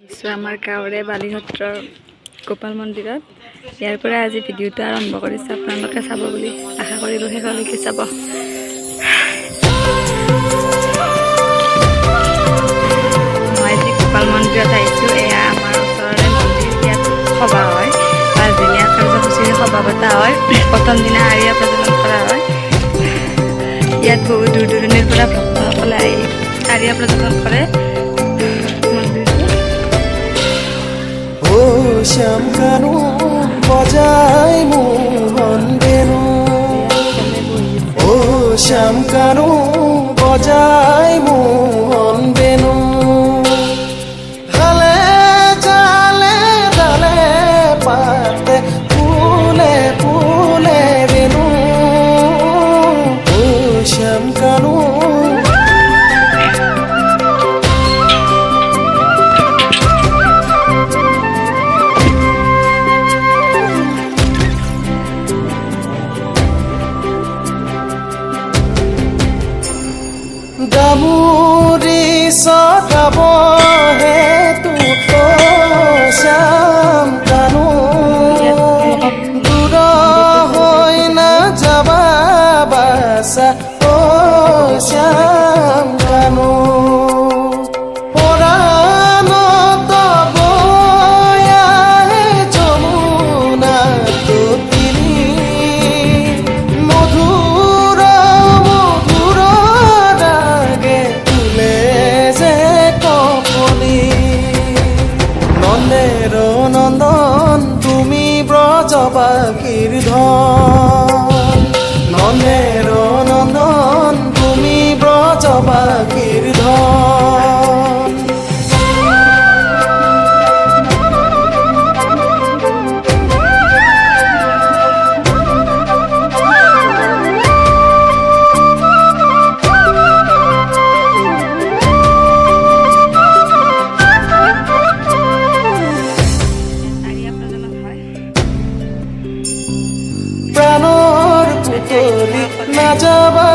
আমাৰ গাঁৱৰে বালিসত্ৰৰ গোপাল মন্দিৰত ইয়াৰ পৰা আজি ভিডিঅ'টো আৰম্ভ কৰিছে। আপোনালোকে চাব বুলি আশা কৰিলোঁ, শেষলৈকে চাব। মই যি গোপাল মন্দিৰত আহিছোঁ, এয়া আমাৰ ওচৰৰে মন্দিৰ। ইয়াত সভা হয়, 5 দিনীয়া কাৰ্যসূচীৰে সভা পতা হয়। প্ৰথম দিনা আৰিয়া প্ৰজ্বলন কৰা হয়। ইয়াত বহু দূৰ দূৰণিৰ পৰা ভক্তসকলে আহি আৰিয়া প্ৰজ্বলন কৰে। শ্যাম কানু বজাই মোহন বেনু, ও শ্যাম কানু বজাই মোহন বেনু, ঢালে জালে ডালে পাতে ফুলে ফুলে বেনু, ও শ্যাম কানু। দামুৰি চটাব হেতু শ্যাম কানু, দূৰ হৈ নাযাবা বাছা ও শ্যাম কানু, পৰাণত বয়াহে যমুনা তটিনী, মধুৰ মধুৰ ৰাগে তুলে যে কপনি, নন্দের নন্দন তুমি ব্রজবাসীর ধন, নন্দের নন্দন তুমি ব্রজবাসীর ধন। প্রাণর পুতলি না যাবা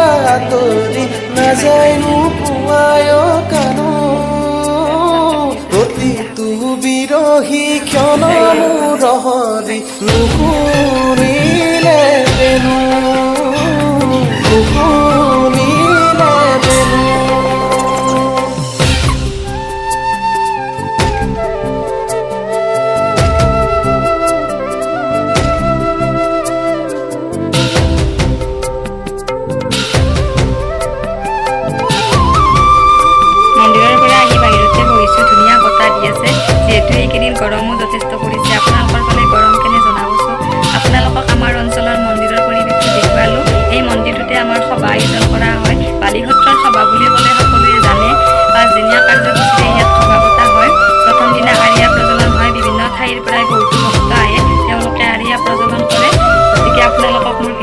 তরি না যাই নুপুয়ায় কানু, অতি তু বিরহী ক্ষণ মুরহরি নুকুনিলে বেনু, নুকুনিলে বেনু। যিহেতু এইকেইদিন গৰমো যথেষ্ট পৰিছে। আপোনালোকৰ ফালে গৰম কেনে জনাবচোন। আপোনালোকক আমাৰ অঞ্চলৰ মন্দিৰৰ পৰিৱেশটো দেখুৱালোঁ। এই মন্দিৰটোতে আমাৰ সভা আয়োজন কৰা হয়। বালিসত্ৰৰ সভা বুলি ক'লে সকলোৱে জানে। 5 দিনীয়া কাৰ্যসূচীৰে ইয়াত সভা পতা হয়। প্ৰথম দিনা আৰিয়া প্ৰজ্বলন হয়। বিভিন্ন ঠাইৰ পৰাই বহুতো ভক্ত আহে, তেওঁলোকে আৰিয়া প্ৰজ্বলন কৰে। গতিকে আপোনালোকক মোৰ